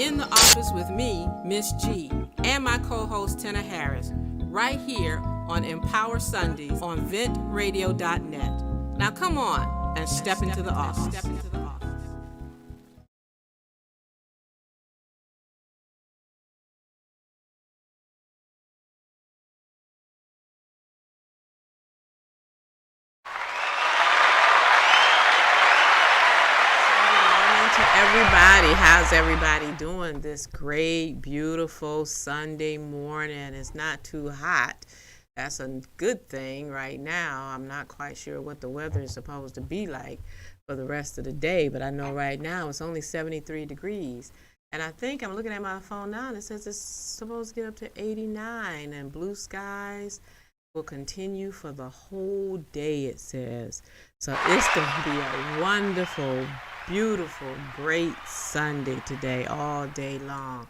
in the office with me, Miss G, and my co-host Tenna Harris, right here on Empower Sundays on ventradio.net. Now come on and step into the office. Everybody, how's everybody doing this great, beautiful Sunday morning? It's not too hot. That's a good thing right now. I'm not quite sure what the weather is supposed to be like for the rest of the day, but I know right now it's only 73 degrees. And I think I'm looking at my phone now and it says it's supposed to get up to 89, and blue skies will continue for the whole day, it says. So it's going to be a wonderful, beautiful, great Sunday today, all day long.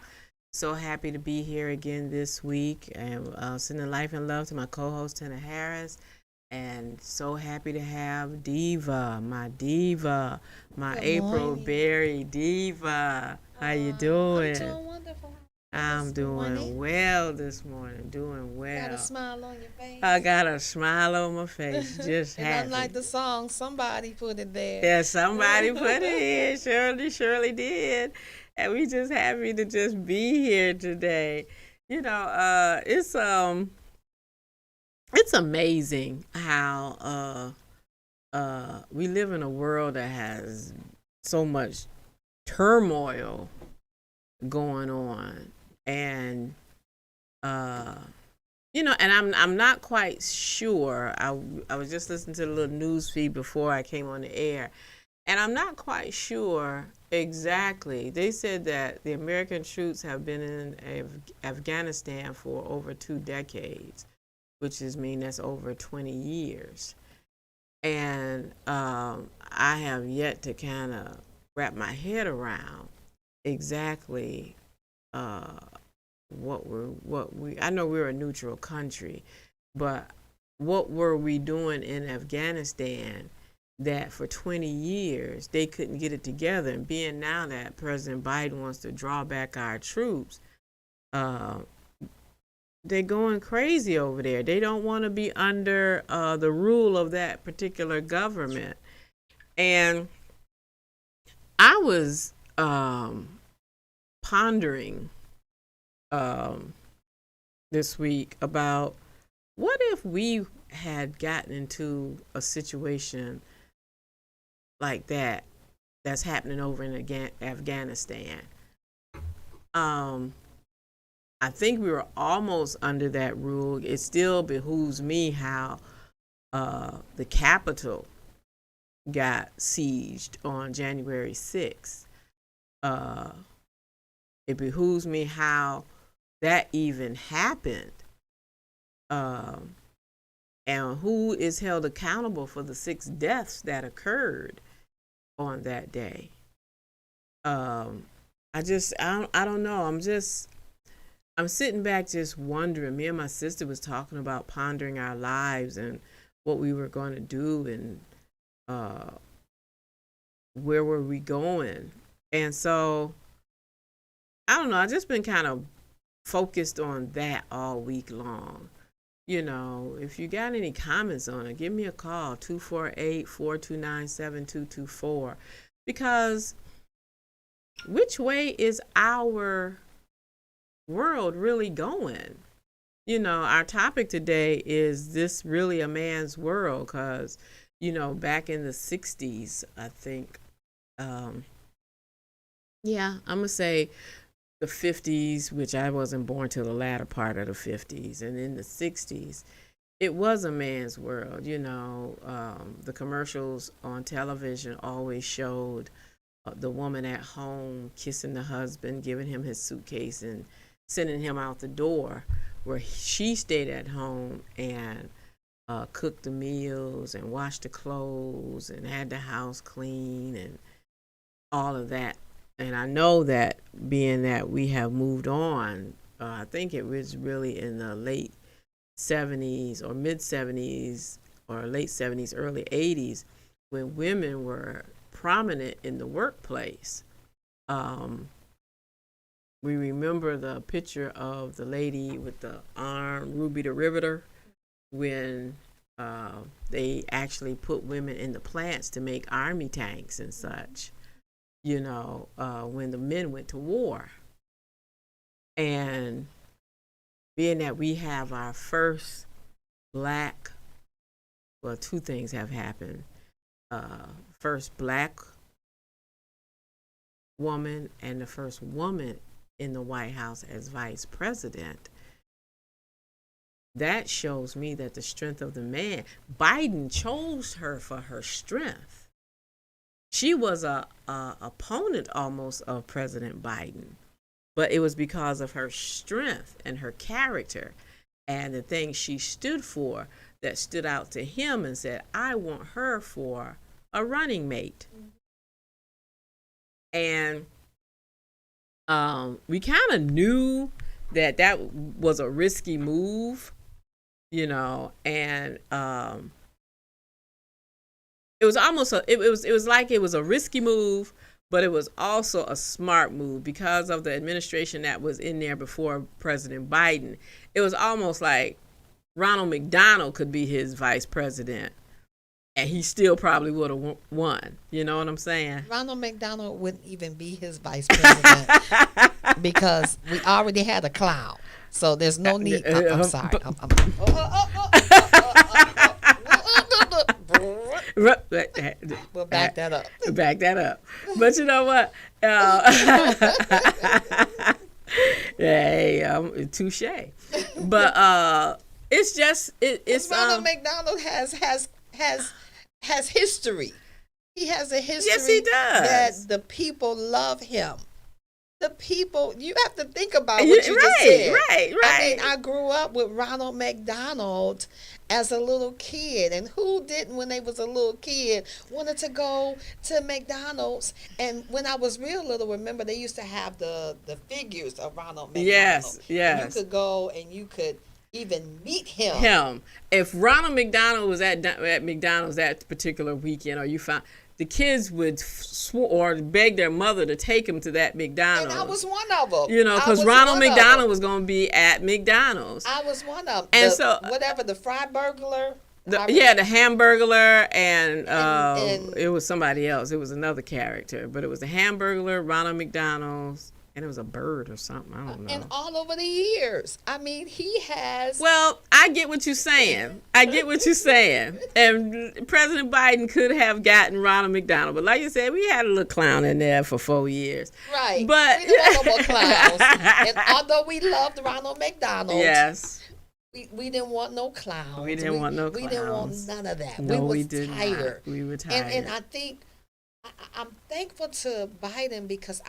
So happy to be here again this week, and sending life and love to my co-host Tenna Harris, and so happy to have Diva, my Good April morning. Berry Diva. How you doing? I'm doing wonderful. I'm This doing morning. well this morning, doing well. Got a smile on your face. I got a smile on my face, just and happy. unlike the song, somebody put it there. Yeah, somebody put it in. Surely did. And we just happy to just be here today. You know, it's amazing how we live in a world that has so much turmoil going on. And you know, and I'm not quite sure. I was just listening to the little news feed before I came on the air, and I'm not quite sure exactly. They said that the American troops have been in Afghanistan for over 2 decades, which mean that's over 20 years. And I have yet to kind of wrap my head around exactly I know we're a neutral country, but what were we doing in Afghanistan that for 20 years they couldn't get it together? And being now that President Biden wants to draw back our troops, they're going crazy over there. They don't want to be under the rule of that particular government. And I was pondering this week about what if we had gotten into a situation like that's happening over in Afghanistan. I think we were almost under that rule. It still behooves me how the Capitol got sieged on January 6th. It behooves me how that even happened, and who is held accountable for the 6 deaths that occurred on that day. I don't know. I'm sitting back just wondering. Me and my sister was talking about pondering our lives and what we were going to do and where were we going. And so I don't know. I've just been kind of focused on that all week long. You know, if you got any comments on it, give me a call, 248-429-7224. Because which way is our world really going? You know, our topic today is this really a man's world? Because, you know, back in the 60s, I think, I'm going to say the 50s, which I wasn't born till the latter part of the 50s, and in the 60s, it was a man's world. You know, the commercials on television always showed the woman at home kissing the husband, giving him his suitcase, and sending him out the door, where she stayed at home and cooked the meals and washed the clothes and had the house clean and all of that. And I know that being that we have moved on, I think it was really in the late 70s or mid 70s or late 70s, early 80s, when women were prominent in the workplace. we remember the picture of the lady with the arm, Ruby the Riveter, when they actually put women in the plants to make army tanks and such, when the men went to war. And being that we have our first black, well, two things have happened. First black woman and the first woman in the White House as vice president. That shows me that the strength of the man, Biden chose her for her strength. She was a opponent almost of President Biden, but it was because of her strength and her character and the things she stood for that stood out to him and said, I want her for a running mate. And we kind of knew that was a risky move, and it was almost it was like it was a risky move, but it was also a smart move because of the administration that was in there before President Biden. It was almost like Ronald McDonald could be his vice president, and he still probably would have won. You know what I'm saying? Ronald McDonald wouldn't even be his vice president because we already had a clown. So there's no need. I'm sorry. We'll back that up. Back that up. But you know what? Hey, touche. But it's just it's Ronald McDonald has history. He has a history. Yes, he does. That the people love him. The people, you have to think about what you just said. Right. I mean, I grew up with Ronald McDonald as a little kid. And who didn't, when they was a little kid, wanted to go to McDonald's? And when I was real little, remember, they used to have the figures of Ronald McDonald. Yes. You could go and you could even meet him. If Ronald McDonald was at McDonald's that particular weekend, or you found... the kids would or beg their mother to take them to that McDonald's. And I was one of them. Because Ronald McDonald was going to be at McDonald's. I was one of them. And the fried burglar. The Hamburglar, and it was somebody else. It was another character, but it was the Hamburglar, Ronald McDonald's, and it was a bird or something. I don't know. And all over the years. I mean, he has... Well, I get what you're saying. And President Biden could have gotten Ronald McDonald. But like you said, we had a little clown in there for 4 years. Right. But we didn't want no more clowns. And although we loved Ronald McDonald... Yes. We didn't want no clowns. We didn't want no clowns. We didn't want none of that. No, we were tired. We were tired. And I think... I'm thankful to Biden because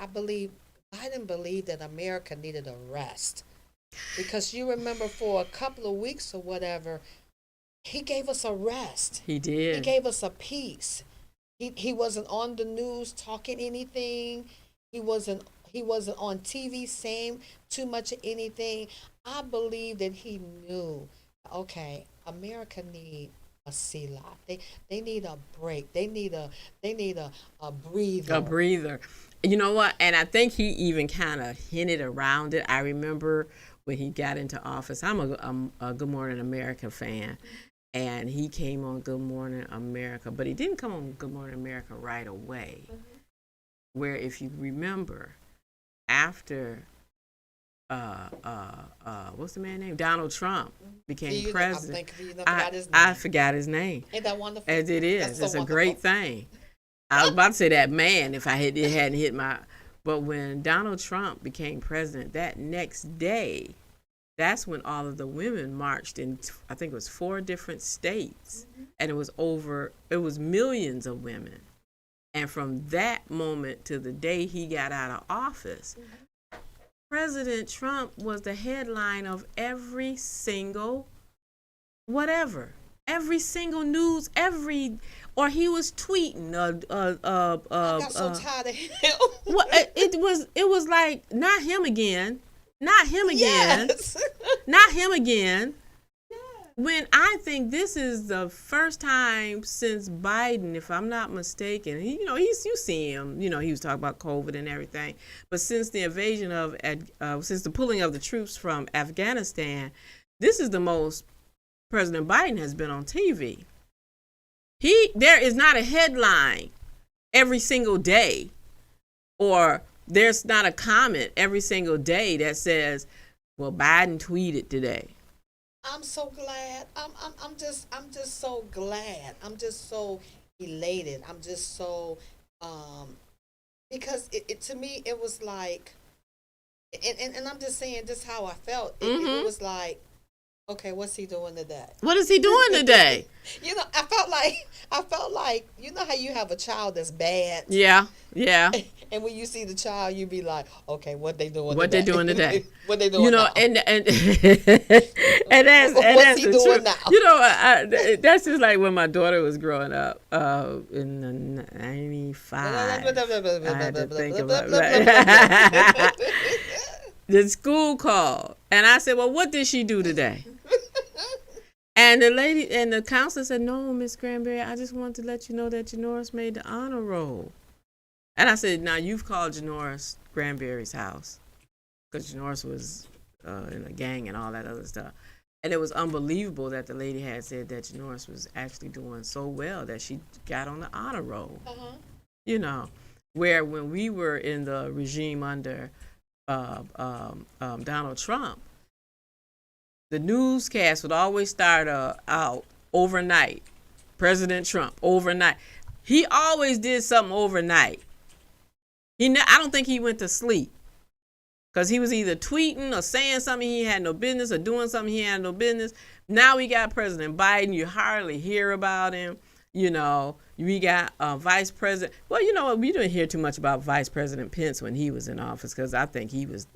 Biden believed that America needed a rest. Because you remember for a couple of weeks or whatever, he gave us a rest. He did. He gave us a peace. He wasn't on the news talking anything. He wasn't on TV saying too much of anything. I believe that he knew, okay, America need a selah. They need a break. They need a breather. A breather. You know what? And I think he even kind of hinted around it. I remember when he got into office. I'm a Good Morning America fan, and he came on Good Morning America, but he didn't come on Good Morning America right away. Mm-hmm. Where, if you remember, after what's the man's name? Donald Trump became president. I forgot his name. Ain't that wonderful? As it is. That's it's a great thing. I was about to say that man if it hadn't hit my... But when Donald Trump became president, that next day, that's when all of the women marched in, I think it was 4 different states. Mm-hmm. And it was millions of women. And from that moment to the day he got out of office, mm-hmm. President Trump was the headline of every single whatever. Every single news, or he was tweeting. I got so tired of him. Well, it was like, not him again, not him again, yes. not him again. when I think this is the first time since Biden, if I'm not mistaken, you see him, he was talking about COVID and everything, but since the invasion since the pulling of the troops from Afghanistan, this is the most President Biden has been on TV. There is not a headline every single day, or there's not a comment every single day that says, well, Biden tweeted today. I'm so glad. I'm just so glad. I'm just so elated. I'm just so because it to me it was like, and I'm just saying just how I felt. It was like, okay, what's he doing today? What is he doing today? I felt like how you have a child that's bad. Yeah. And when you see the child, you be like, okay, what they doing what today? They doing today? What they doing now? And that's he doing now? That's just like when my daughter was growing up in the 95. I had to think about it. The school called, and I said, well, what did she do today? And the lady and the counselor said, no, Miss Granberry, I just wanted to let you know that Janoris made the honor roll. And I said, now you've called Janoris Granberry's house, because Janoris was in a gang and all that other stuff. And it was unbelievable that the lady had said that Janoris was actually doing so well that she got on the honor roll. Where when we were in the regime under Donald Trump, the newscast would always start out overnight. President Trump, overnight. He always did something overnight. I don't think he went to sleep, because he was either tweeting or saying something he had no business, or doing something he had no business. Now we got President Biden. You hardly hear about him. We got Vice President. Well, you know what? We didn't hear too much about Vice President Pence when he was in office, because I think he was,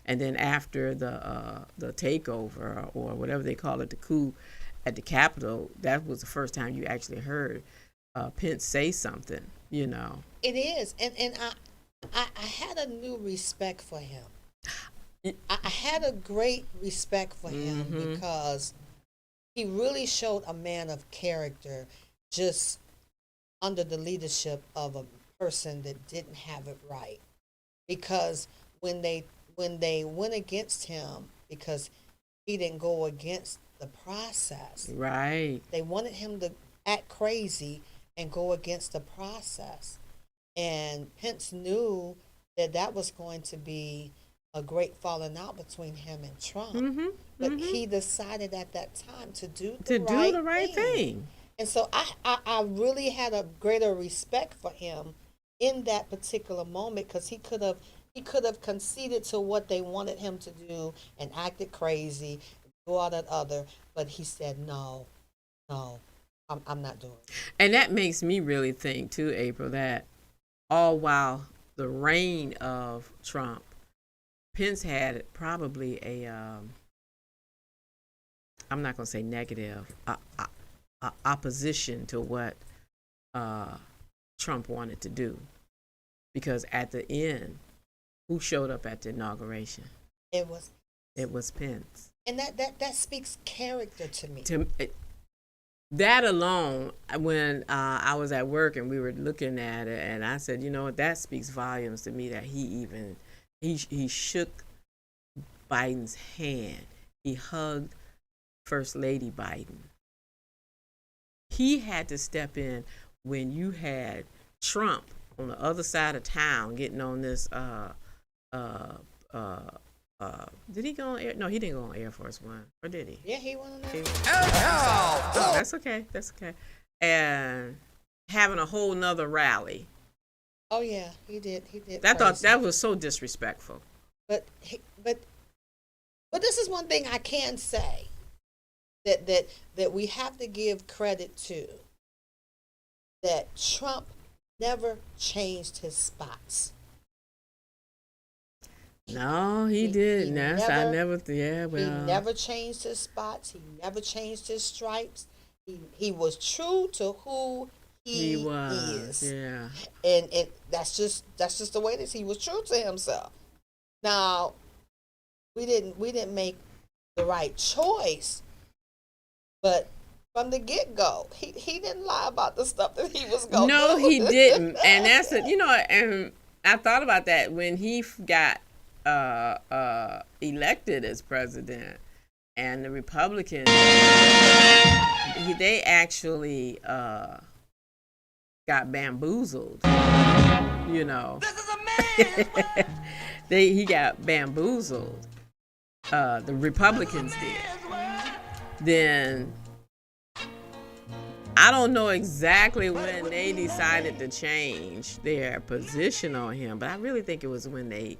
and then after the takeover, or whatever they call it, the coup at the Capitol, that was the first time you actually heard Pence say something. It is, and I had a new respect for him. I had a great respect for him because he really showed a man of character, just under the leadership of a person that didn't have it right. Because when they went against him, because he didn't go against the process, right? They wanted him to act crazy and go against the process. And Pence knew that was going to be a great falling out between him and Trump. But he decided at that time to do the right thing. And so I really had a greater respect for him in that particular moment, because he could have conceded to what they wanted him to do and acted crazy, do all that other. But he said, no, I'm not doing it. And that makes me really think too, April, that all while the reign of Trump, Pence had probably a I'm not going to say negative, opposition to what Trump wanted to do. Because at the end, who showed up at the inauguration? It was Pence. And that speaks character to me. That alone, when I was at work and we were looking at it, and I said, that speaks volumes to me, that he shook Biden's hand. He hugged First Lady Biden. He had to step in when you had Trump on the other side of town getting on this did he go on air? No, he didn't go on Air Force One, or did he? Yeah, he went on there. Oh, that's okay. And having a whole nother rally. Oh yeah, he did. I thought that was so disrespectful. But this is one thing I can say that we have to give credit to. That Trump never changed his spots. No, he didn't. He never changed his spots. He never changed his stripes. He was true to who he is. Yeah. And that's just the way it is. He was true to himself. Now, we didn't make the right choice, But from the get go, he didn't lie about the stuff that he was gonna No, he do. didn't. And that's it. And I thought about that when he got elected as president, and the Republicans, they actually got bamboozled. You know, he got bamboozled. The Republicans did. Then I don't know exactly when they decided to change their position on him, but I really think it was when they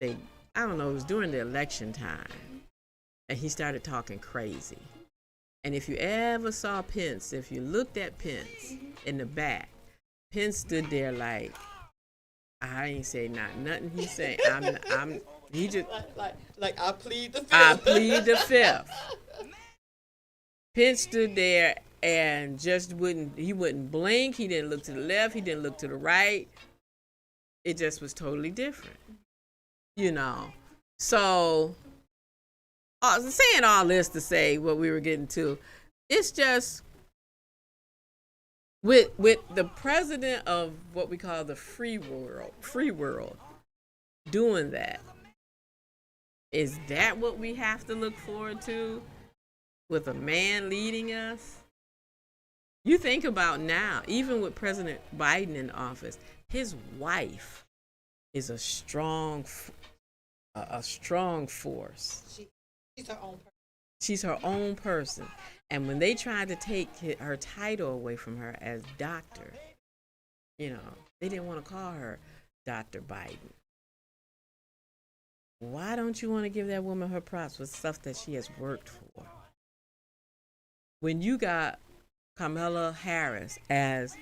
I don't know, it was during the election time, and he started talking crazy. And if you ever saw Pence, if you looked at Pence in the back, Pence stood there like, I ain't say nothing. He said, he just like I plead the fifth. I plead the fifth. Pence stood there and just wouldn't blink. He didn't look to the left. He didn't look to the right. It just was totally different, you know. So, saying all this to say what we were getting to, it's just with the president of what we call the free world doing that. Is that what we have to look forward to with a man leading us? You think about now, even with President Biden in office, his wife is a strong force. She's her own person. She's her own person. And when they tried to take her title away from her as doctor, you know, they didn't want to call her Dr. Biden. Why don't you want to give that woman her props with stuff that she has worked for? When you got Kamala Harris as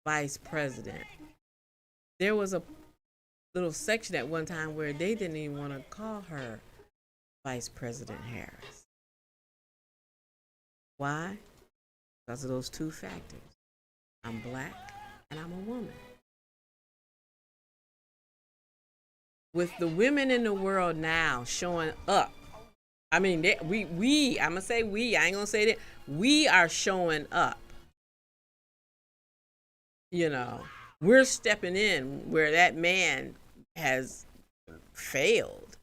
vice president, there was a little section at one time where they didn't even want to call her Vice President Harris. Why? Because of those two factors. I'm black and I'm a woman. With the women in the world now showing up, I mean, I'm going to say we, I ain't going to say that. We are showing up. You know, we're stepping in where that man has failed.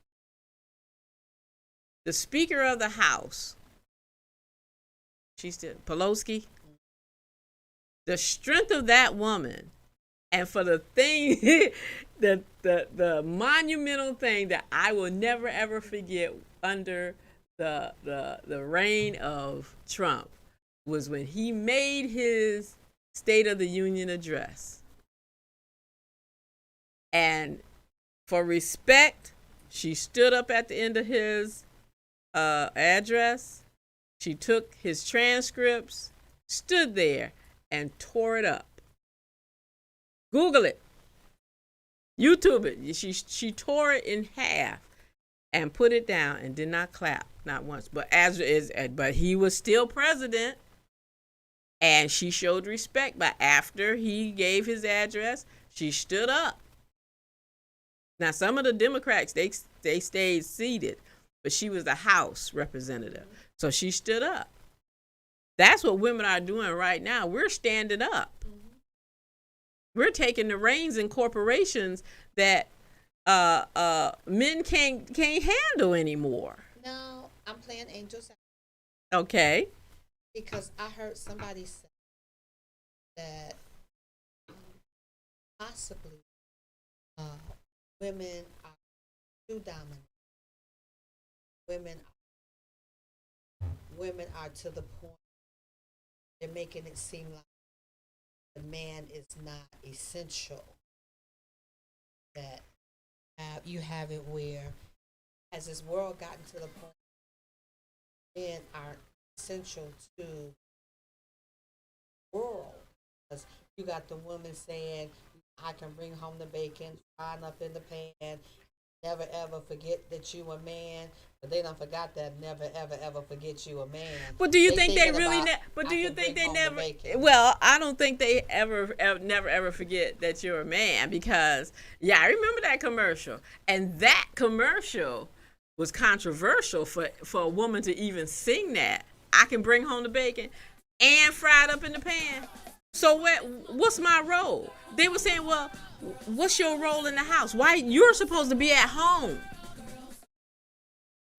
The Speaker of the House, she's still Pelosi. The strength of that woman, and for the thing, the monumental thing that I will never ever forget under the reign of Trump was when he made his State of the Union address. And for respect, she stood up at the end of his address. She took his transcripts, stood there, and tore it up. Google it. YouTube it. She tore it in half and put it down and did not clap, not once. But but he was still president, and she showed respect. But after he gave his address, she stood up. Now, some of the Democrats, they stayed seated, but she was the House representative. So she stood up. That's what women are doing right now. We're standing up. We're taking the reins in corporations that men can't handle anymore. No, I'm playing Angel's House. Okay. Because I heard somebody say that possibly women are too dominant. Women are to the point they're making it seem like the man is not essential. That you have it where, has this world gotten to the point men are essential to the world? Because you got the woman saying, I can bring home the bacon, frying up in the pan, never ever forget that you a man. But they don't forgot that never ever ever forget you a man. But do you think they really? But do you think they never? Well, I don't think they never ever forget that you're a man, because I remember that commercial, and that commercial was controversial for a woman to even sing that. I can bring home the bacon and fry it up in the pan. So what's my role? They were saying, well, what's your role in the house? Why you're supposed to be at home?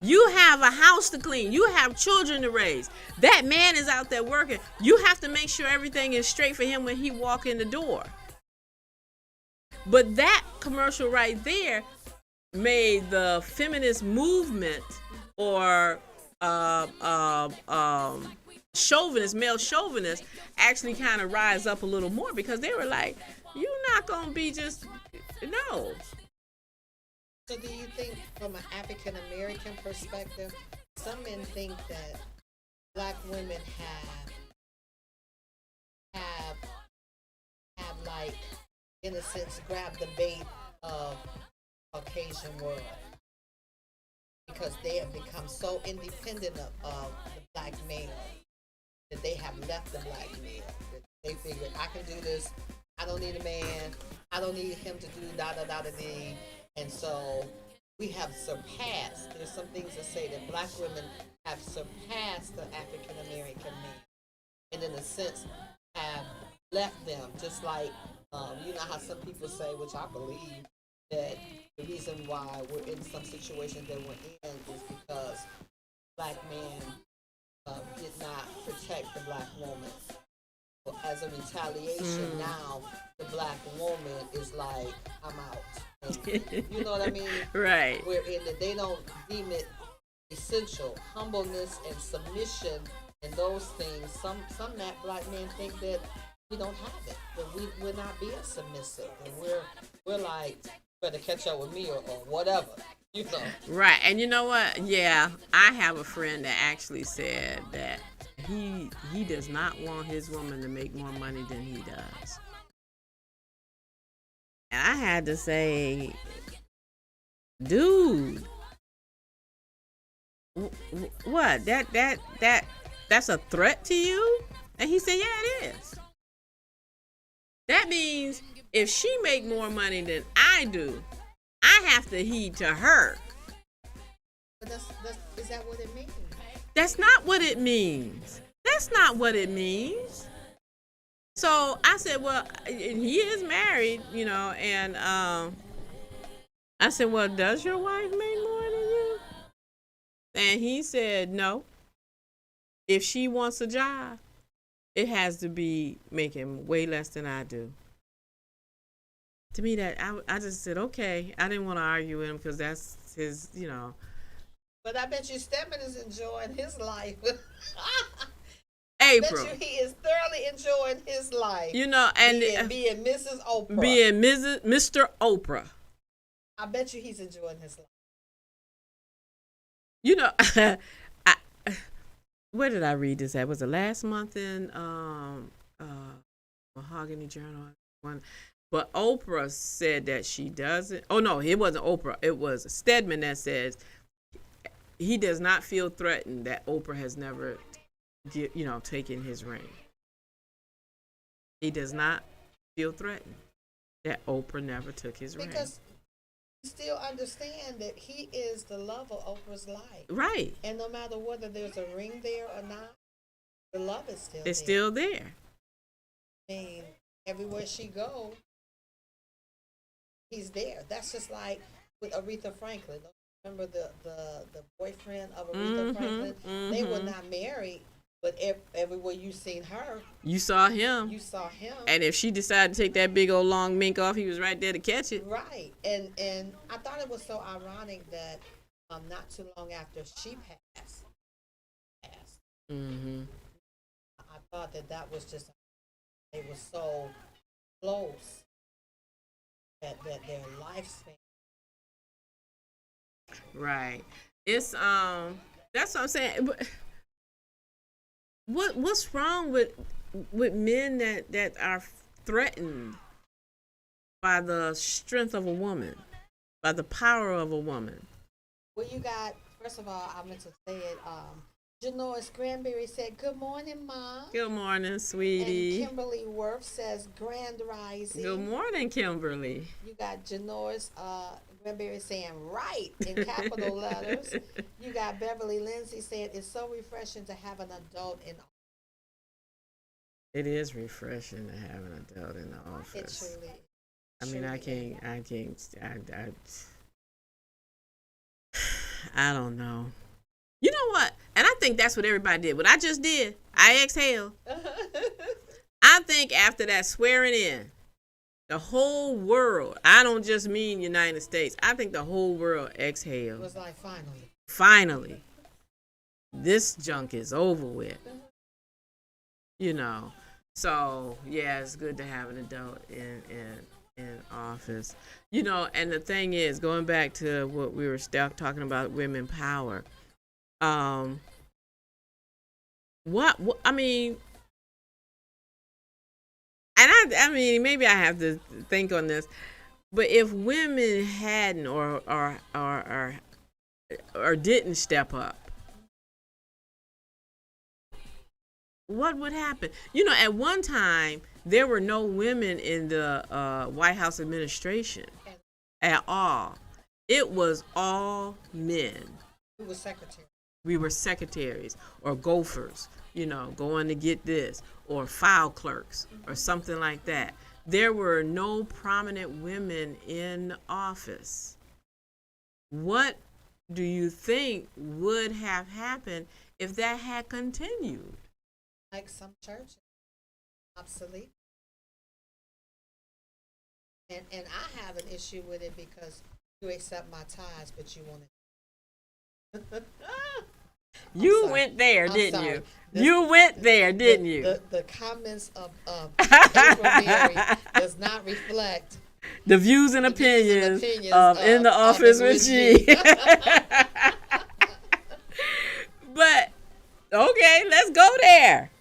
You have a house to clean. You have children to raise. That man is out there working. You have to make sure everything is straight for him when he walk in the door. But that commercial right there made the feminist movement or chauvinist, male chauvinist, actually kind of rise up a little more, because they were like, you're not going to be just, no. So do you think from an African American perspective, some men think that black women have like, in a sense, grabbed the bait of Caucasian world because they have become so independent of the black male that they have left the black male. That they figured, I can do this. I don't need a man. I don't need him to do da da da da da. And so we have surpassed. There's some things that say that black women have surpassed the African American man, and in a sense have left them. Just like you know how some people say, which I believe, that the reason why we're in some situations that we're in is because black men did not protect the black woman. So as a retaliation, now the black woman is like, I'm out. And, you know what I mean? Right. We're in that they don't deem it essential. Humbleness and submission and those things. Some that black men think that we don't have it. That we're not being submissive. And we're like, better catch up with me or whatever. You know. Right. And you know what? Yeah, I have a friend that actually said that he does not want his woman to make more money than he does. And I had to say, dude, what? That's a threat to you? And he said, yeah, it is. That means if she make more money than I do, I have to heed to her. But is that what it means? That's not what it means. That's not what it means. So I said, well, he is married, you know, and I said, well, does your wife make more than you? And he said, no. If she wants a job, it has to be making way less than I do. To me, that I just said, okay. I didn't want to argue with him because that's his, you know. But I bet you Stedman is enjoying his life. April. I bet you he is thoroughly enjoying his life. You know, and being Mrs. Oprah. Being Mr. Oprah. I bet you he's enjoying his life. You know, where did I read this at? Was it last month in Mahogany Journal? But Oprah said that she doesn't. Oh no, it wasn't Oprah. It was Stedman that says he does not feel threatened that Oprah has never, taken his ring. He does not feel threatened that Oprah never took his ring. Because you still understand that he is the love of Oprah's life. Right. And no matter whether there's a ring there or not, the love is still there. It's still there. I mean, everywhere she goes, he's there. That's just like with Aretha Franklin. Remember the boyfriend of Aretha Franklin? Mm-hmm. They were not married, but everywhere you seen her, you saw him. You saw him. And if she decided to take that big old long mink off, he was right there to catch it. Right. And I thought it was so ironic that not too long after she passed. Mm-hmm. I thought that was just, they were so close that their lifespan. Right. It's that's what I'm saying. What's wrong with men that are threatened by the strength of a woman, by the power of a woman? Well, you got, first of all, I meant to say it. Janoris Granberry said, "Good morning, Mom." Good morning, sweetie. And Kimberly Worth says, "Grand rising." Good morning, Kimberly. You got Janoris Berry saying right in capital letters. You got Beverly Lindsay saying it's so refreshing to have an adult in. It is refreshing to have an adult in the It office. truly. I mean, Truly is. I don't know. You know what? And I think that's what everybody did. What I just did, I exhaled. I think after that swearing in, the whole world, I don't just mean United States, I think the whole world It exhaled. was like finally. Finally, this junk is over with. You know. So yeah, it's good to have an adult in office. You know, and the thing is, going back to what we were talking about, women power. Um, what I mean, and I mean, maybe I have to think on this, but if women hadn't or didn't step up, what would happen? You know, at one time there were no women in the White House administration at all. It was all men. Who was secretary? We were secretaries or gophers, you know, going to get this, or file clerks or something like that. There were no prominent women in office. What do you think would have happened if that had continued? Like some churches, obsolete. And I have an issue with it because you accept my tithes, but you want it. You sorry. went there, I'm didn't sorry. you? You went there, didn't you? The comments of April Mary does not reflect The views and the views and opinions opinions of In the Office with G. But okay, let's go there.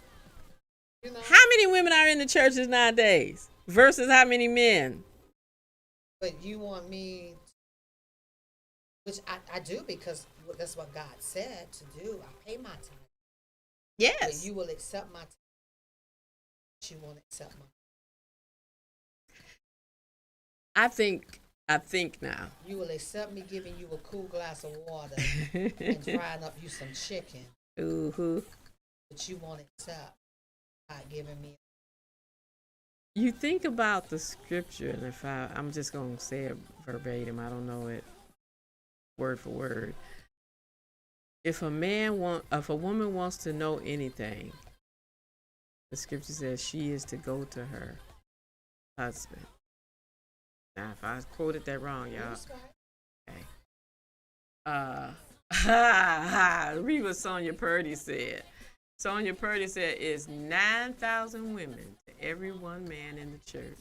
You know, How many women are in the churches nowadays versus how many men? but you want me, which I do because that's what God said to do. I pay my tithe. But Yes. you will accept my tithe. But you won't accept my. I think now. You will accept me giving you a cool glass of water and frying up you some chicken, Ooh. but you won't accept God giving me. You think about the scripture, and if I'm just gonna say it verbatim, I don't know it word for word. If a woman wants to know anything, the scripture says she is to go to her husband. Now, if I quoted that wrong, y'all, okay. Read what Sonia Purdy said. Sonia Purdy said it's 9,000 women to every one man in the church,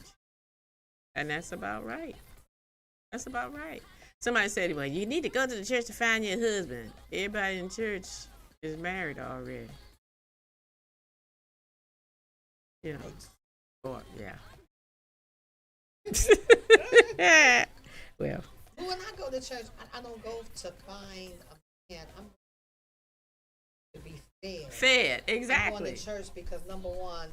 and that's about right. That's about right. Somebody said, "Well, you need to go to the church to find your husband." Everybody in church is married already. You know, or yeah. Well, But when I go to church, I don't go to find a man. I'm to be fed. fed I'm exactly, going to church because number one,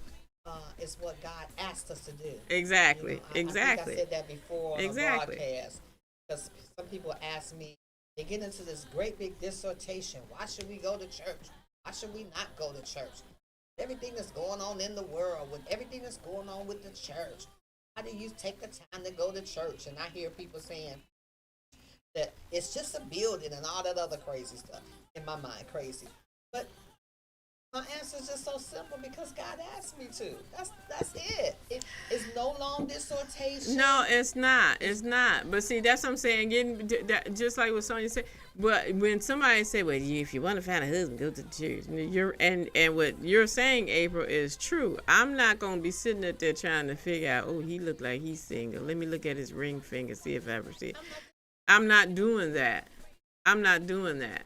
is what God asked us to do. exactly, You know, I exactly. think I said that before on Exactly. a broadcast. Because some people ask me, they get into this great big dissertation. Why should we go to church? Why should we not go to church? Everything that's going on in the world, with everything that's going on with the church, how do you take the time to go to church? And I hear people saying that it's just a building and all that other crazy stuff. In my mind, crazy. But my answer is just so simple because God asked me to. That's it. It's no long dissertation. No, it's not. It's not. But see, that's what I'm saying. Just like what Sonia said. But when somebody say, "Well, if you want to find a husband, go to the church," and what you're saying, April, is true. I'm not gonna be sitting up there trying to figure out, "Oh, he look like he's single. Let me look at his ring finger, see if I ever see it." I'm not doing that. I'm not doing that.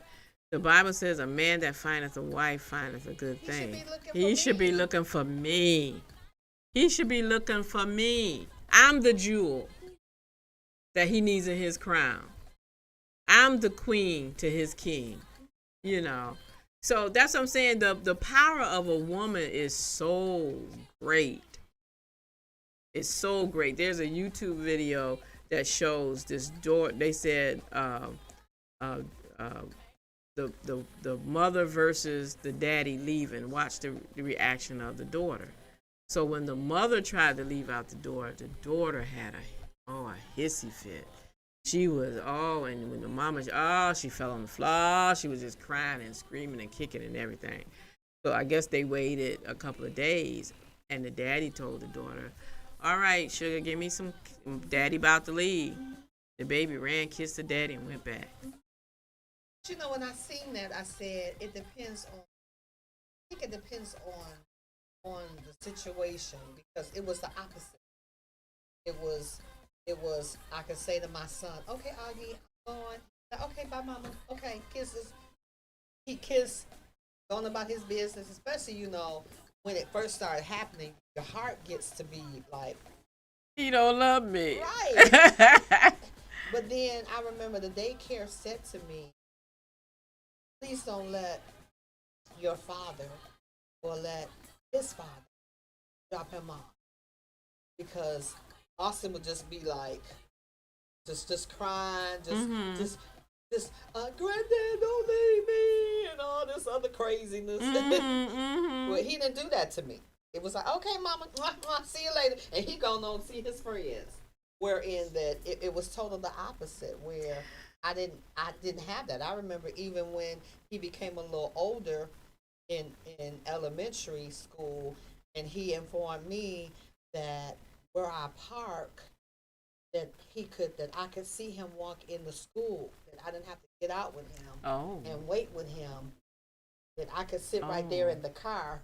The Bible says, "A man that findeth a wife findeth a good thing." He should be looking for me. He should be looking for me. I'm the jewel that he needs in his crown. I'm the queen to his king. You know. So that's what I'm saying. The power of a woman is so great. It's so great. There's a YouTube video that shows this door. They said uh, uh, the mother versus the daddy leaving. Watch the reaction of the daughter. So when the mother tried to leave out the daughter had a hissy fit. She was and when the mama she fell on the floor. She was just crying and screaming and kicking and everything. So I guess they waited a couple of days, and the daddy told the daughter, "All right, sugar, give me some. Daddy about to leave." The baby ran, kissed the daddy, and went back. You know, when I seen that, I said it depends on. I think it depends on the situation because it was the opposite. It was I could say to my son, "Okay, Augie, I'm going. Okay, bye, mama. Okay, kisses." He kissed, going about his business. Especially, when it first started happening, your heart gets to be like, "He don't love me." Right. But then I remember the daycare said to me, "Please don't let your father or let his father drop him off," because Austin would just be like, just crying, granddad, don't leave me, and all this other craziness. Well, he didn't do that to me. It was like, okay, mama, see you later, and he gone on to see his friends. Wherein that it was total the opposite, where I didn't have that. I remember even when he became a little older in elementary school, and he informed me that where I park, that I could see him walk in the school, that I didn't have to get out with him and wait with him, that I could sit right there in the car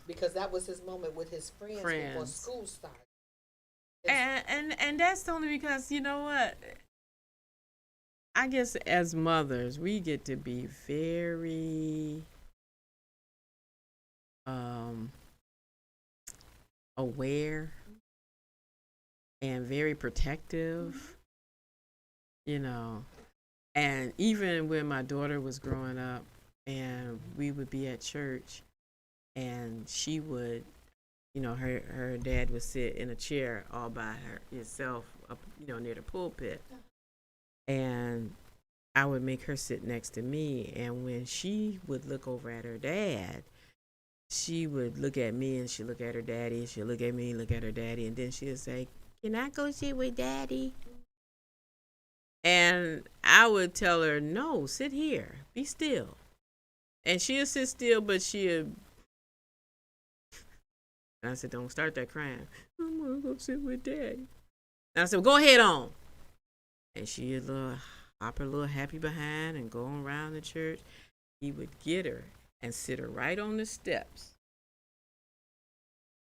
because that was his moment with his friends. Before school started. And that's only because, you know what, I guess as mothers we get to be very aware and very protective, and even when my daughter was growing up and we would be at church and she would, her dad would sit in a chair all by herself up, near the pulpit, and I would make her sit next to me, and when she would look over at her dad, she would look at me and she'd look at her daddy, she'd look at me, look at her daddy, and then she'd say, "Can I go sit with daddy?" And I would tell her, "No, sit here, be still." And she'll sit still, but and I said, "Don't start that crying. I want to go sit with daddy." And I said, "Well, go ahead on." And she'd hop her little happy behind and go around the church. He would get her and sit her right on the steps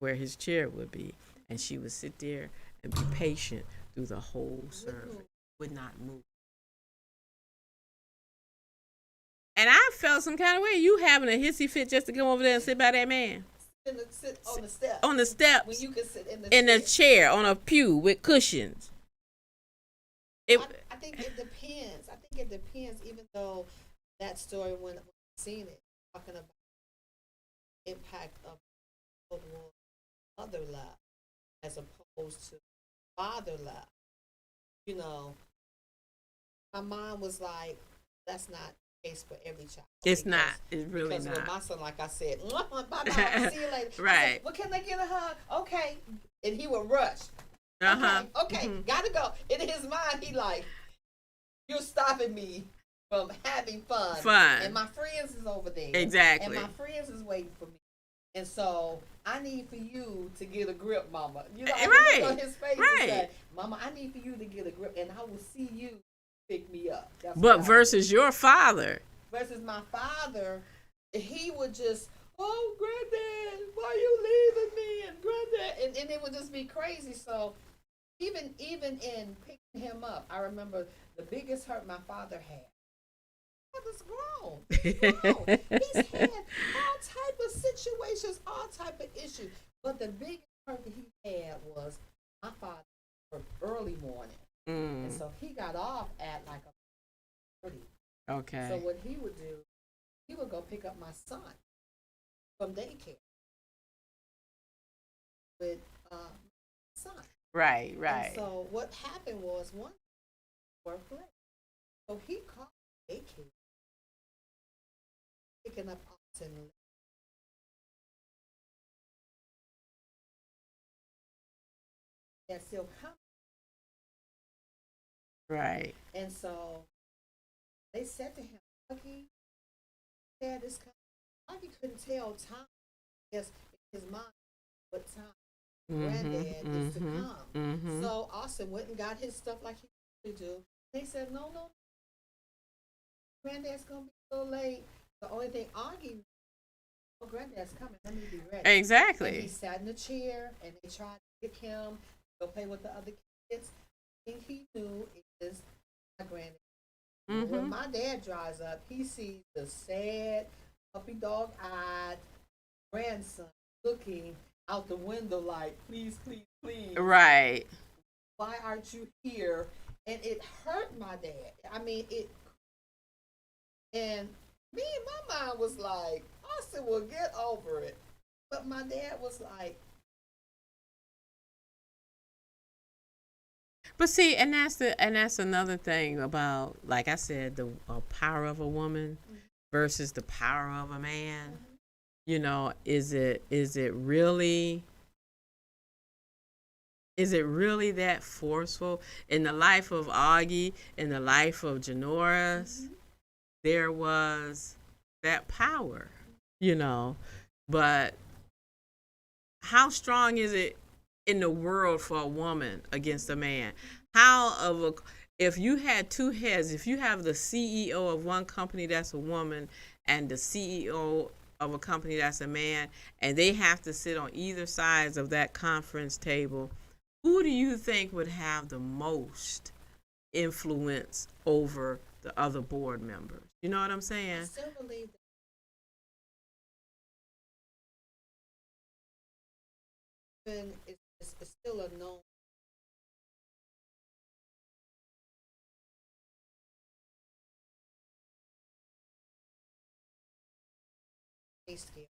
where his chair would be. And she would sit there and be patient through the whole service, would not move. And I felt some kind of way. You having a hissy fit just to come over there and sit by that man? Sit on the steps. On the steps. When you could sit in the chair on a pew with cushions. I think it depends. Even though that story, when I've seen it, talking about the impact of mother love as opposed to father love. My mom was like, that's not the case for every child. It's not. It's really not. Because with my son, like I said, bye-bye, see you later. Right. Said, well, can they get a hug? Okay. And he would rush. Okay, gotta go. In his mind, he like, you're stopping me from having fun. And my friends is over there. Exactly. And my friends is waiting for me. And so I need for you to get a grip, Mama. I can look on his face and say, Mama, I need for you to get a grip, and I will see you pick me up. But versus your father. Versus my father, he would just, oh, Granddad, why you leaving me? And Granddad, and it would just be crazy. So even in picking him up, I remember the biggest hurt my father had. Father's grown. He's had all type of situations, all type of issues. But the biggest hurt that he had was my father worked early morning. And so he got off at like 30. Okay. So what he would do, he would go pick up my son from daycare with my son. Right, And right. so what happened was one work late. So he called daycare, picking up Austin. That still coming. Right. And so they said to him, Lucky, Dad is coming. Lucky couldn't tell time. Yes, in his mind, what time Mhm. granddad is to Mhm. come. Mhm. So Austin went and got his stuff like he usually do. They said, no, no, granddad's gonna be a little late. The only thing Augie, oh, granddad's coming. Let me be ready. And he Exactly. sat in the chair, and they tried to get him to go play with the other kids. The thing he knew is my granddad. When Mhm. my dad drives up, he sees the sad, puppy dog eyed grandson looking out the window like, please, please, please, Right. why aren't you here? And it hurt my dad. I mean, it, and me in my mind was like, Austin will get over it. But my dad was like, But see, and that's another thing about, like I said, the power of a woman versus the power of a man. You know, is it really that forceful? In the life of Augie, in the life of Janoris, there was that power, you know. But how strong is it in the world for a woman against a man? How of a if you had two heads, if you have the CEO of one company that's a woman and the CEO of a company that's a man, and they have to sit on either sides of that conference table, who do you think would have the most influence over the other board members? You know what I'm I saying? still believe that women is still a known pay scale.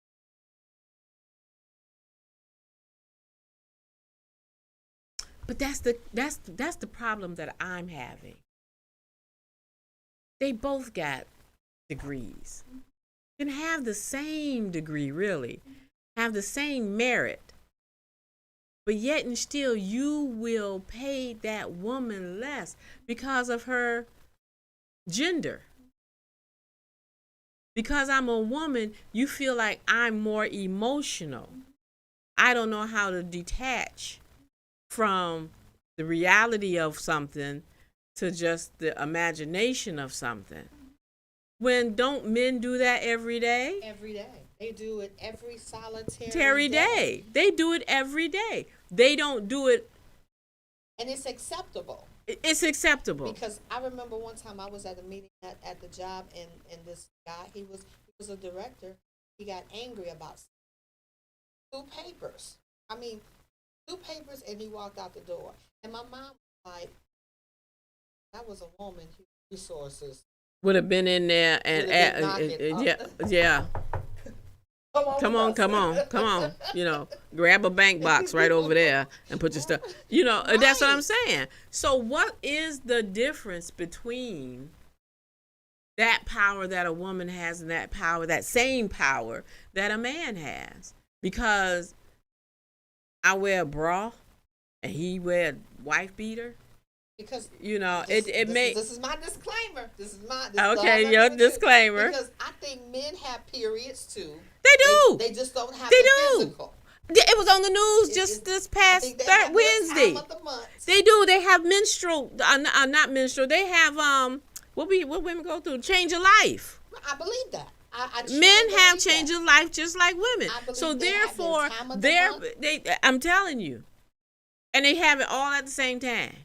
But that's the problem that I'm having. They both got degrees. Can have the same degree, really, have the same merit, but yet and still you will pay that woman less because of her gender. Because I'm a woman, you feel like I'm more emotional. I don't know how to detach from the reality of something to just the imagination of something. When don't men do that every day? Every day. They do it every solitary Every day. day. They do it every day. They don't do it. And it's acceptable. It's acceptable. Because I remember one time I was at a meeting at the job, and this guy, he was a director. He got angry about two papers. I mean, two papers, and he walked out the door. And my mom was like, that was a woman, resources Would have been in there would and have been knocking up. yeah, yeah. Come on Come with on, us. come on, come on. You know, grab a bank box right over there and put your stuff. You know, that's what I'm Right. saying. So, what is the difference between that power that a woman has and that power, that same power that a man has? Because I wear a bra and he wear a wife beater. Because You know, this, it this is may. this is my disclaimer. This has Okay, nothing your to do, disclaimer. because I think men have periods too. They do. They just don't have They the do. physical. It was on the news just It, this I past think they have their time Wednesday. of the month. They do. They have menstrual. Not menstrual. They have what women go through, change of life. I believe that. I Men truly have believe change that. of life just like women. I believe So they have their therefore, time of the month. I'm telling you, and they have it all at the same time.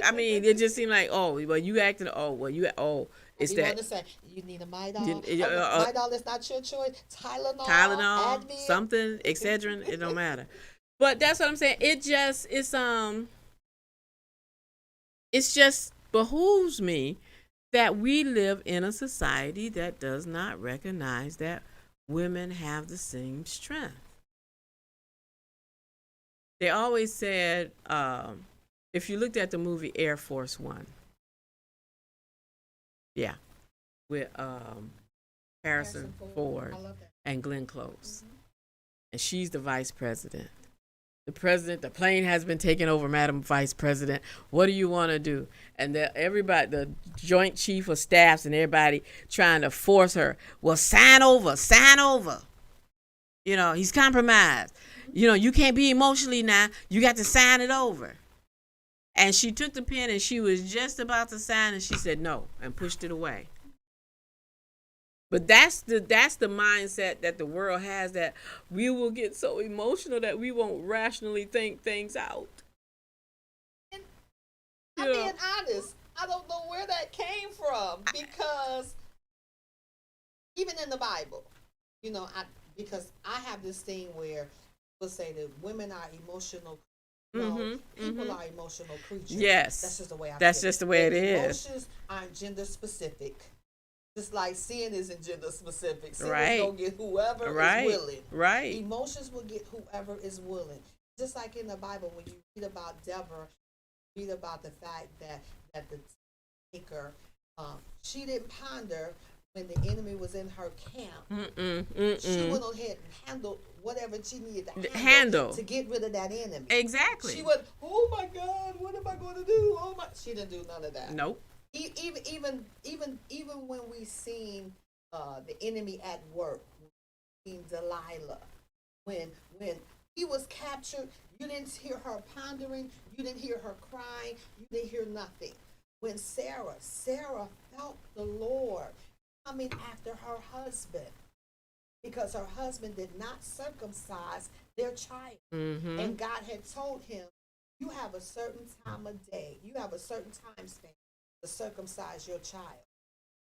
I mean, it just seemed like, oh, well, you acting, oh, well, it's You want that to say you need a Midol? you- uh, Midol is not your choice. Tylenol, Tylenol, Advil. something, Excedrin, it don't matter. But that's what I'm saying. It's just behooves me that we live in a society that does not recognize that women have the same strength. They always said, if you looked at the movie Air Force One, yeah, with Harrison Ford I love that. and Glenn Close, and she's the vice president. The president, the plane has been taken over, Madam Vice President. What do you want to do? And everybody, the Joint Chief of Staffs and everybody trying to force her. Well, sign over, sign over. You know, he's compromised. You know, you can't be emotionally now. You got to sign it over. And she took the pen and she was just about to sign and she said no and pushed it away. But that's the mindset that the world has, that we will get so emotional that we won't rationally think things out. And I'm being honest. I don't know where that came from, because even in the Bible, you know, because I have this thing where people say that women are emotional. No, people are emotional creatures. Yes, that's just the way I. That's just the way it is. Emotions aren't gender specific. Just like sin isn't gender specific. Sin Right. is gonna get whoever Right. is willing. Right. Emotions will get whoever is willing. Just like in the Bible, when you read about Deborah, read about the fact that the taker, she didn't ponder when the enemy was in her camp. She went ahead and handled whatever she needed to handle to get rid of that enemy. Exactly. She went, oh my God, what am I going to do? Oh my! She didn't do none of that. Nope. Even when we seen the enemy at work, seen Delilah, when he was captured, you didn't hear her pondering, you didn't hear her crying, you didn't hear nothing. When Sarah felt the Lord coming after her husband, because her husband did not circumcise their child, and God had told him, you have a certain time of day, you have a certain time span to circumcise your child.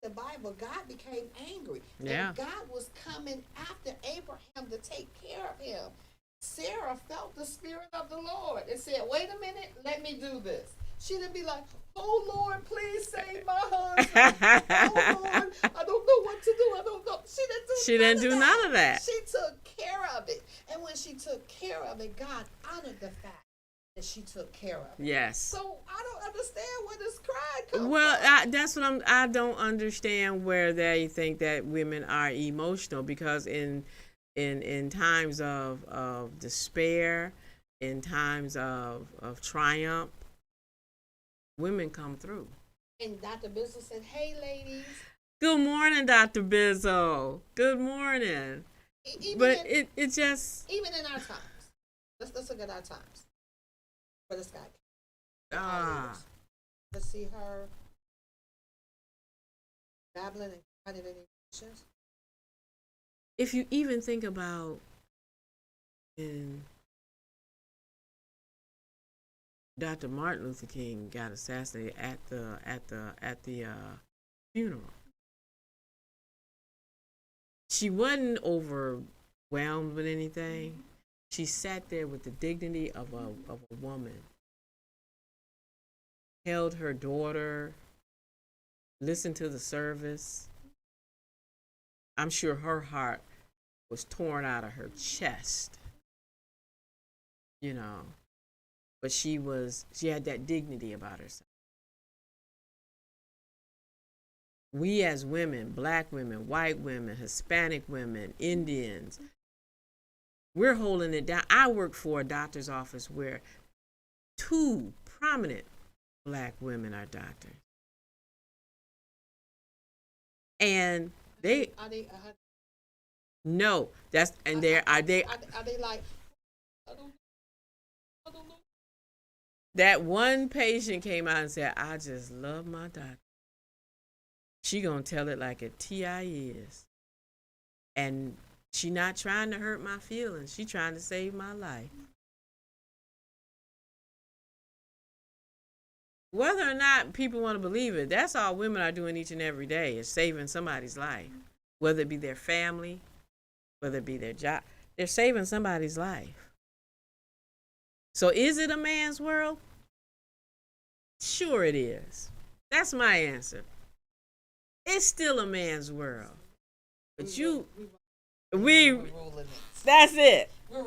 The Bible, God became angry. Yeah. And God was coming after Abraham to take care of him. Sarah felt the Spirit of the Lord and said, wait a minute, let me do this. She didn't be like, oh Lord, please save my husband. Oh Lord, I don't know what to do. I don't know. She didn't do none of that. She took care of it. And when she took care of it, God honored the fact that she took care of it. Yes. So I don't understand where this cry comes from. That's what I don't understand where they think that women are emotional, because in times of despair, in times of triumph, women come through. And Dr. Bizzle said, hey ladies. Good morning, Dr. Bizzle. Good morning. It just, even in our times. Let's look at our times. For this guy. Let's see her babbling and finding any emotions. If you even think about in Dr. Martin Luther King got assassinated at the funeral, she wasn't overwhelmed with anything. She sat there with the dignity of a woman, held her daughter, listened to the service. I'm sure her heart was torn out of her chest, you know, but she had that dignity about herself. We as women, black women, white women, Hispanic women, Indians, we're holding it down. I work for a doctor's office where 2 prominent black women are doctors. And are they no, that's, and are they like, I don't know. That one patient came out and said, I just love my doctor. She gonna tell it like a TI is. And she not trying to hurt my feelings. She trying to save my life. Whether or not people want to believe it, that's all women are doing each and every day, is saving somebody's life. Whether it be their family, whether it be their job, they're saving somebody's life. So is it a man's world? Sure it is. That's my answer. It's still a man's world. But that's it. We're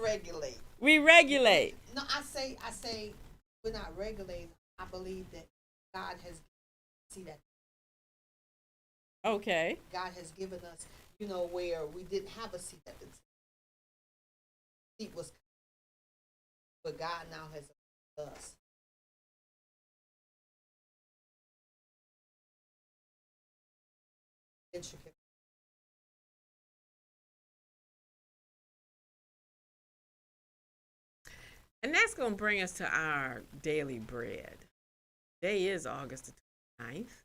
We regulate. No, I say we're not regulating. I believe that God has see that Okay. God has given us, where we didn't have a seat at the seat was, but God now has us. Intricate. And that's going to bring us to our daily bread. Today is August the 29th.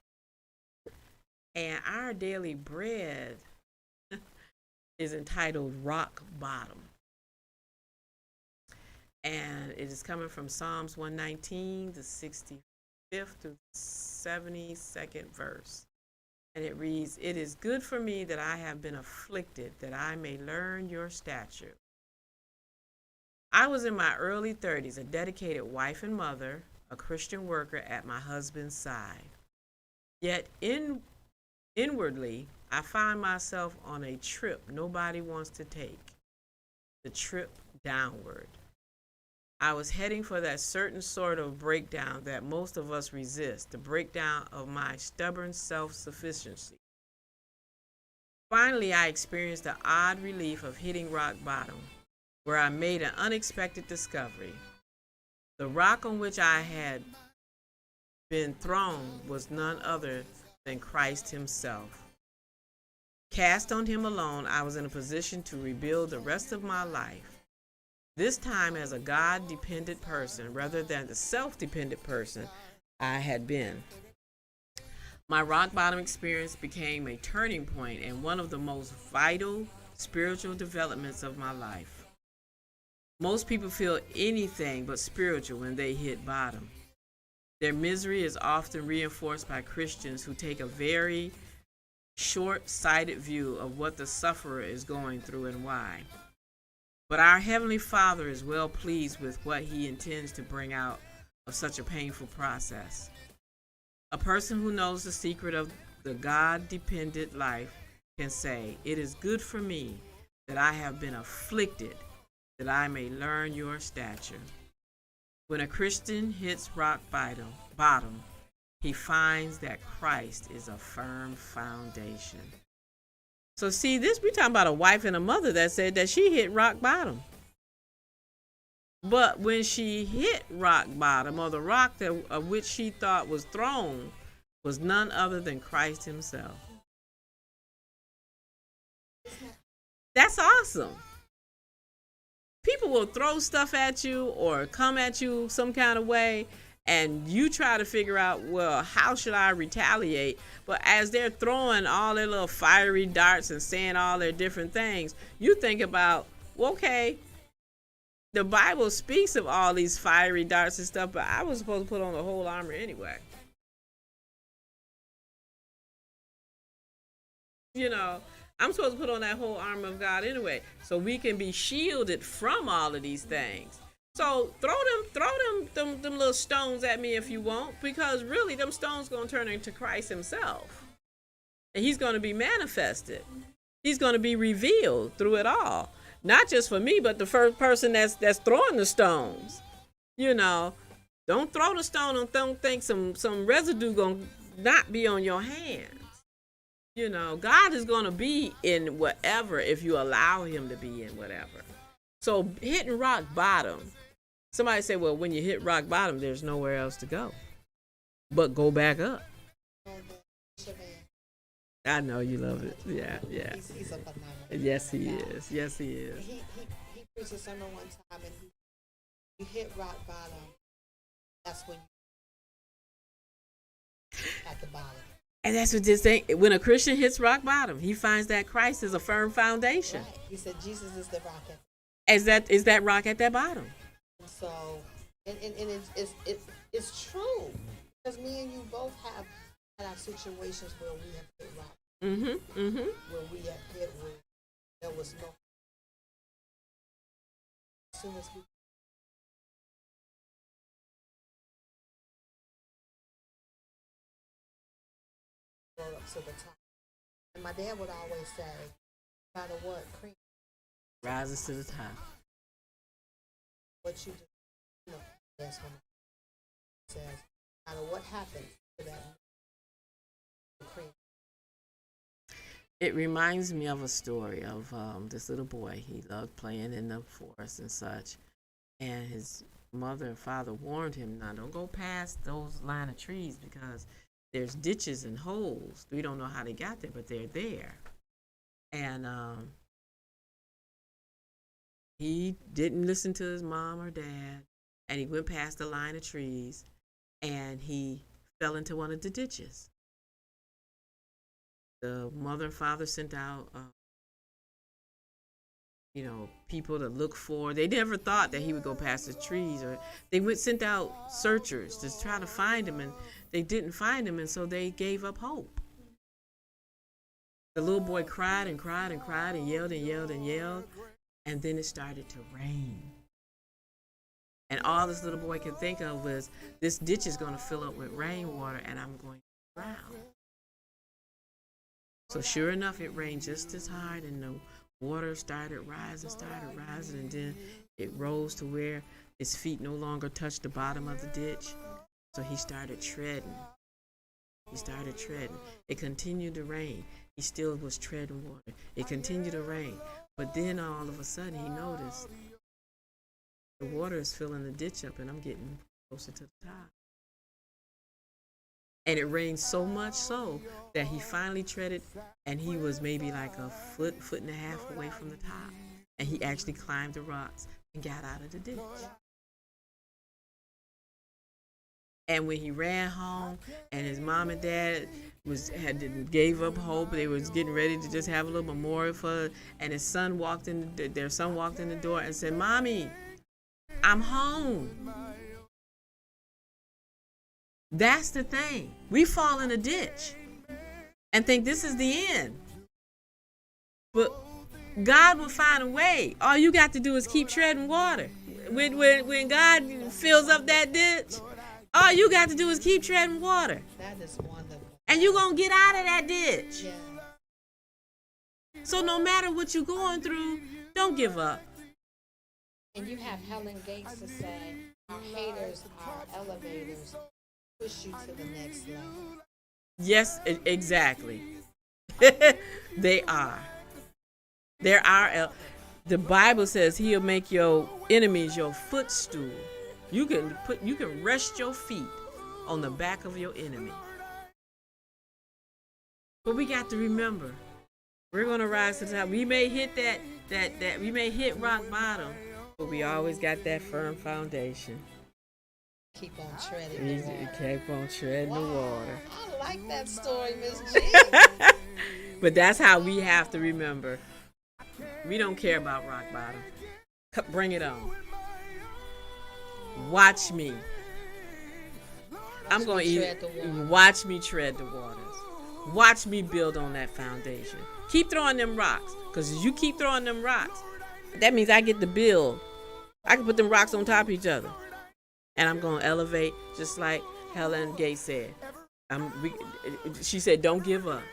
And our daily bread is entitled Rock Bottom. And it is coming from Psalms 119, the 65th through 72nd verse. And it reads, "It is good for me that I have been afflicted, that I may learn your statute." I was in my early 30s, a dedicated wife and mother, a Christian worker at my husband's side. Yet inwardly, I find myself on a trip nobody wants to take, the trip downward. I was heading for that certain sort of breakdown that most of us resist, the breakdown of my stubborn self-sufficiency. Finally, I experienced the odd relief of hitting rock bottom, where I made an unexpected discovery. The rock on which I had been thrown was none other than Christ himself. Cast on him alone, I was in a position to rebuild the rest of my life, this time as a God-dependent person rather than the self-dependent person I had been. My rock bottom experience became a turning point and one of the most vital spiritual developments of my life. Most people feel anything but spiritual when they hit bottom. Their misery is often reinforced by Christians who take a very short-sighted view of what the sufferer is going through and why. But our Heavenly Father is well pleased with what He intends to bring out of such a painful process. A person who knows the secret of the God-dependent life can say, "It is good for me that I have been afflicted, that I may learn your stature." When a Christian hits rock bottom, he finds that Christ is a firm foundation. So see, this we're talking about a wife and a mother that said that she hit rock bottom. But when she hit rock bottom, or the rock of which she thought was thrown, was none other than Christ himself. That's awesome. People will throw stuff at you or come at you some kind of way, and you try to figure out, well, how should I retaliate? But as they're throwing all their little fiery darts and saying all their different things, you think about, well, okay, the Bible speaks of all these fiery darts and stuff, but I was supposed to put on the whole armor anyway. I'm supposed to put on that whole armor of God anyway, so we can be shielded from all of these things. So throw them little stones at me if you want, because really them stones gonna turn into Christ himself. And he's gonna be manifested. He's gonna be revealed through it all. Not just for me, but the first person that's throwing the stones. Don't throw the stone and don't think some residue gonna not be on your hands. God is gonna be in whatever if you allow him to be in whatever. So hitting rock bottom. Somebody say, well, when you hit rock bottom, there's nowhere else to go but go back up. I know you love it. Yeah. He's a phenomenal. Yes, he is. Yes, he is. He preached a sermon one time, and you hit rock bottom. That's when you're at the bottom. And that's what this thing. When a Christian hits rock bottom, he finds that Christ is a firm foundation. Right. He said Jesus is the rock. Is that rock at that bottom? So, and it's true, because me and you both have had our situations where we have hit rock. Where we have hit where there was no. As soon as we rode up to the top, and my dad would always say, "No matter what, cream rises to the top." what you do. You know, that's when it says, no matter what happens to that cream. It reminds me of a story of this little boy. He loved playing in the forest and such. And his mother and father warned him, now don't go past those line of trees because there's ditches and holes. We don't know how they got there, but they're there. And he didn't listen to his mom or dad. And he went past the line of trees and he fell into one of the ditches. The mother and father sent out, people to look for. They never thought that he would go past the trees, or they sent out searchers to try to find him, and they didn't find him, and so they gave up hope. The little boy cried and cried and cried and yelled and yelled and yelled, and then it started to rain. And all this little boy could think of was, this ditch is going to fill up with rainwater, and I'm going to drown. So sure enough, it rained just as hard, and the water started rising, and then it rose to where his feet no longer touched the bottom of the ditch. So he started treading. It continued to rain. He still was treading water. It continued to rain. But then all of a sudden he noticed the water is filling the ditch up, and I'm getting closer to the top. And it rained so much so that he finally treaded, and he was maybe like a foot and a half away from the top. And he actually climbed the rocks and got out of the ditch. And when he ran home, and his mom and dad gave up hope, they was getting ready to just have a little memorial for, and their son walked in the door and said, "Mommy, I'm home." That's the thing. We fall in a ditch and think this is the end. But God will find a way. All you got to do is keep treading water. When God fills up that ditch, all you got to do is keep treading water. That is wonderful. And you're going to get out of that ditch. Yeah. So no matter what you're going through, don't give up. And you have Helen Gates to say, our haters are elevators. Push you to the next level. Yes, exactly. They are. There are. The Bible says He'll make your enemies your footstool. You can rest your feet on the back of your enemy. But we got to remember, we're gonna rise to the top. We may hit that we may hit rock bottom, but we always got that firm foundation. Keep on treading the water. Keep on treading the water. I like that story, Miss G. But that's how we have to remember. We don't care about rock bottom. Bring it on. Watch me. I'm going to watch me tread the waters. Watch me build on that foundation. Keep throwing them rocks, because as you keep throwing them rocks, that means I get to build. I can put them rocks on top of each other. And I'm going to elevate, just like Helen Gates said. She said, don't give up.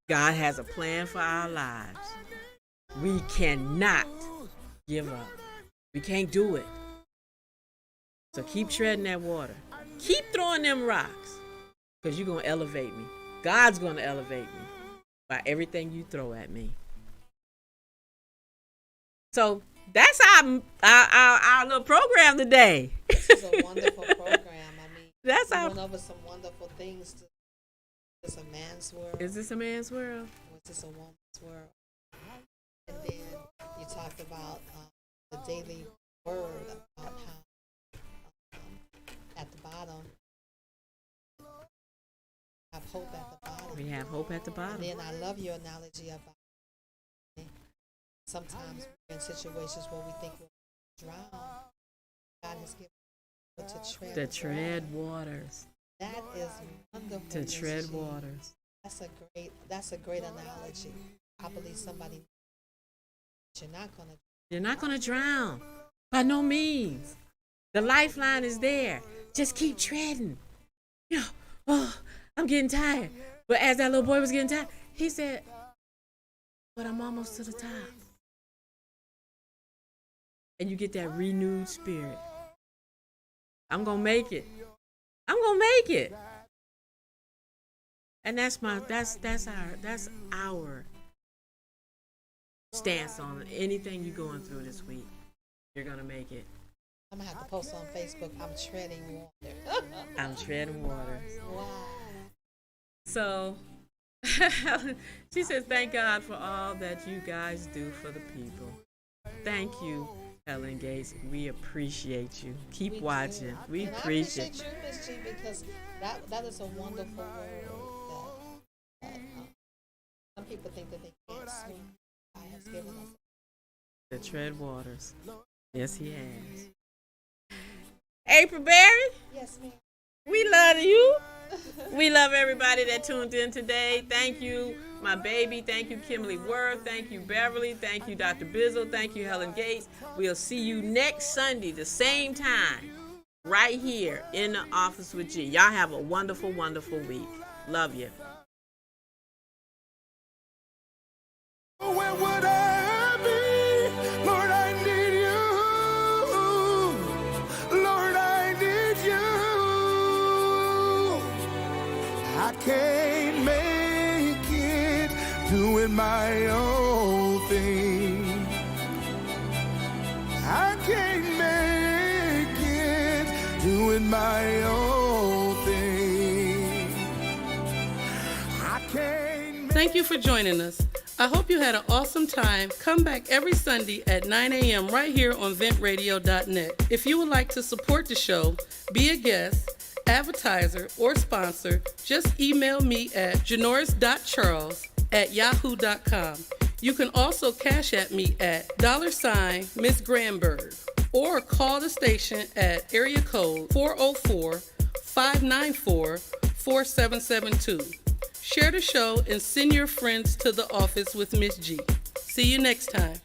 God has a plan for our lives. We cannot give up. We can't do it. So keep treading that water. Keep throwing them rocks, because you're going to elevate me. God's going to elevate me by everything you throw at me. So that's our little program today. This is a wonderful program. I mean, that's we went over some wonderful things. Is this a man's world? Is this a man's world? Or is this a woman's world? And then you talked about the daily word, about how at the bottom, have hope at the bottom. We have hope at the bottom. And then I love your analogy about sometimes we're in situations where we think we'll drown. God has given us to tread waters. That is wonderful. To tread waters. That's a great analogy. I believe somebody. You're not gonna drown. By no means. The lifeline is there. Just keep treading. I'm getting tired. But as that little boy was getting tired, he said, but I'm almost to the top. and you get that renewed spirit. I'm gonna make it. I'm gonna make it. And that's our stance on anything you're going through this week. You're gonna make it. I'm gonna have to post on Facebook. I'm treading water. I'm treading water. Wow. So she says, thank God for all that you guys do for the people. Thank you, Helen Gates. We appreciate you. Keep watching. We appreciate you. I appreciate you, Miss G, because that is a wonderful word that some people think that they can't swim. God has given us The tread waters. Yes, he has. April Berry, yes, ma'am. we love you. We love everybody that tuned in today. Thank you, my baby. Thank you, Kimberly Worth. Thank you, Beverly. Thank you, Dr. Bizzle. Thank you, Helen Gates. We'll see you next Sunday, the same time, right here in the office with G. Y'all have a wonderful, wonderful week. Love you. Where would I be? Lord, I need you. Lord, I need you. I can't make it doing my own thing. I can't make it doing my own thing. I can't. Thank you for joining us. I hope you had an awesome time. Come back every Sunday at 9 a.m. right here on ventradio.net. If you would like to support the show, be a guest, advertiser, or sponsor, just email me at janoris.charles@yahoo.com. You can also cash at me at $Miss Granberg or call the station at area code 404-594-4772. Share the show and send your friends to the office with Miss G. See you next time.